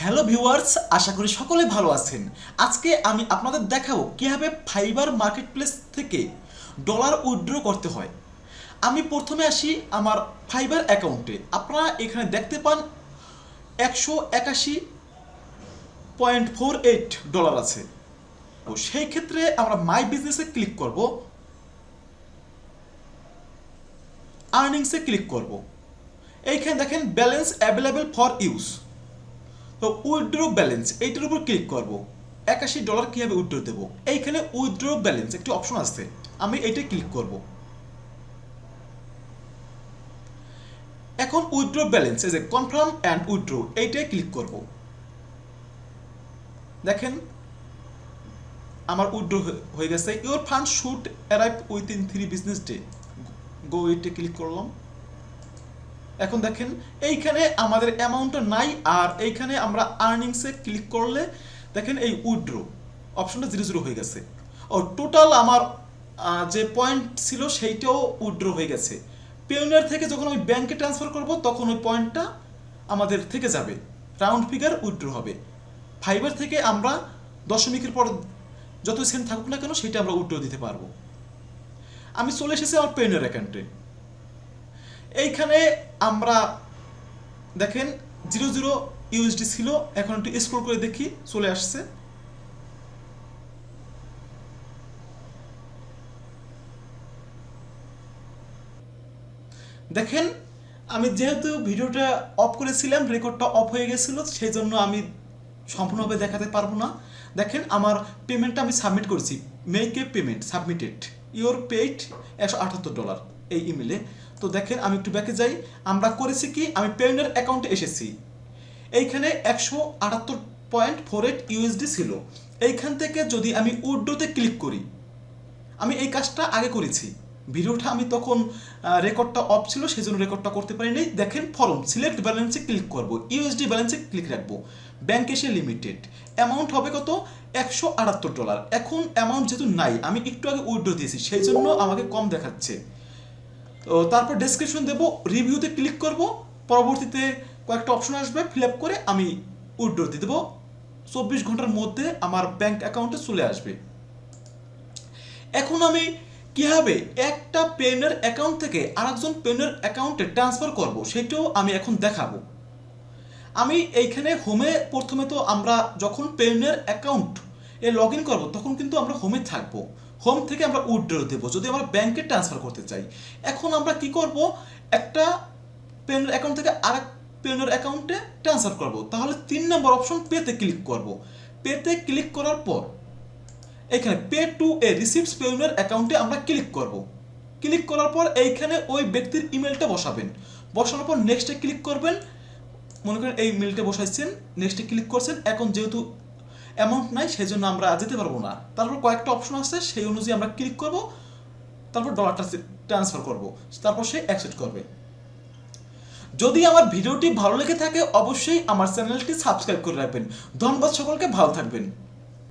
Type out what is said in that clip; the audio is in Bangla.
হ্যালো ভিউয়ার্স, আশা করি সকলে ভালো আছেন। আজকে আমি আপনাদের দেখাবো কিভাবে ফাইবার মার্কেটপ্লেস থেকে ডলার উইথড্র করতে হয়। আমি প্রথমে আসি আমার ফাইবার অ্যাকাউন্টে। আপনারা এখানে দেখতে পান 181.48 ডলার আছে। তো সেই ক্ষেত্রে আমরা মাই বিজনেসে ক্লিক করব, আর্নিংসে ক্লিক করব। এইখানে দেখেন ব্যালেন্স অ্যাভেলেবল ফর ইউজ। তো উইথড্র ব্যালেন্স এইটার উপর ক্লিক করব। $81 কীভাবে উইথড্র দেবো, এইখানে উইথড্র ব্যালেন্স একটি অপশন আছে, আমি এইটাই ক্লিক করব। এখন উইথড্র ব্যালেন্স এই যে কনফার্ম অ্যান্ড উইথড্র এইটাই ক্লিক করব। দেখেন আমার উইথড্র হয়ে গেছে। Your fund should arrive within 3 business day. Go এইটে ক্লিক করলাম। এখন দেখেন এইখানে আমাদের অ্যামাউন্টটা নাই, আর এইখানে আমরা আর্নিংসে ক্লিক করলে দেখেন এই উইথড্র অপশনটা 0 হয়ে গেছে। ও টোটাল আমার যে পয়েন্ট ছিল সেইটাও উইথড্র হয়ে গেছে। পেওনিয়ার থেকে যখন আমি ব্যাংকে ট্রান্সফার করব তখন ওই পয়েন্টটা আমাদের থেকে যাবে, রাউন্ড ফিগার উইথড্র হবে। ফাইবার থেকে আমরা দশমিকের পর যত সেন্ট থাকুক না কেন সেটা আমরা উইথড্র দিতে পারবো। আমি চলে এসেছি আমার পেওনিয়ার অ্যাকাউন্টে। এইখানে আমরা দেখেন 0 ইউএসডি ছিল, এখন একটু স্ক্রল করে দেখি চলে আসছে। দেখেন আমি যেহেতু ভিডিওটা অফ করেছিলাম, রেকর্ডটা অফ হয়ে গেছিলো, সেই জন্য আমি সম্পূর্ণভাবে দেখাতে পারবো না। দেখেন আমার পেমেন্টটা আমি সাবমিট করেছি, make a payment submitted your paid $178 এই ইমেলে। তো দেখেন আমি একটু ব্যাকে যাই। আমরা করেছি কি, আমি পেওনিয়ার অ্যাকাউন্টে এসেছি। এইখানে 178.48 ইউএসডি ছিল। এইখান থেকে যদি আমি উইথড্রতে ক্লিক করি, আমি এই কাজটা আগে করেছি, ভিডিওটা আমি তখন রেকর্ডটা অফ ছিল সেই জন্য রেকর্ডটা করতে পারিনি। দেখেন ফর্ম সিলেক্ট ব্যালেন্সে ক্লিক করব, ইউএসডি ব্যালেন্সে ক্লিক রাখবো, ব্যাংক এসে লিমিটেড, অ্যামাউন্ট হবে কত $178। এখন অ্যামাউন্ট যেহেতু নাই, আমি একটু আগে উইথড্র দিয়েছি সেই জন্য আমাকে কম দেখাচ্ছে। তো তারপর ডেসক্রিপশন দেবো, রিভিউতে ক্লিক করব, পরবর্তীতে কয়েকটা অপশন আসবে, ফিল আপ করে আমি উইথড্র দিয়ে দেবো। 24 ঘন্টার মধ্যে আমার ব্যাংক অ্যাকাউন্টে চলে আসবে। এখন আমি কিভাবে একটা পেওনিয়ার অ্যাকাউন্ট থেকে আরেকজন পেওনিয়ার অ্যাকাউন্টে ট্রান্সফার করব সেটাও আমি এখন দেখাবো। আমি এইখানে হোমে প্রথমে তো আমরা যখন Payoneer account A log in করবো তখন কিন্তু আমরা হোমে থাকবো। হোম থেকে আমরা উইথড্র দেবো যদি আমরা ব্যাংকে ট্রান্সফার করতে চাই। এখন আমরা কি করব, একটা পেওনিয়ার অ্যাকাউন্ট থেকে আরেক পেওনিয়ার অ্যাকাউন্টে ট্রান্সফার করব। তাহলে 3 নম্বর অপশন পেতে ক্লিক করব। পেতে ক্লিক করার পর এখানে pay to A receives Payoneer অ্যাকাউন্টে আমরা ক্লিক করব। ক্লিক করার পর এইখানে ওই ব্যক্তির ইমেলটা বসাবেন, বসানোর পর নেক্সটে ক্লিক করবেন। মনে করেন এই মেলটা বসাইছেন, নেক্সটে ক্লিক করছেন। এখন যেহেতু অ্যামাউন্ট নাই সেই জন্য আমরা যেতে পারবো না। তারপর কয়েকটা অপশন আছে, সেই অনুযায়ী আমরা ক্লিক করব, তারপর ডলারটা ট্রান্সফার করব, তারপর সে অ্যাকসেপ্ট করবে। যদি আমার ভিডিওটি ভালো লেগে থাকে অবশ্যই আমার চ্যানেলটি সাবস্ক্রাইব করে রাখবেন। ধন্যবাদ, সকলকে ভালো থাকবেন।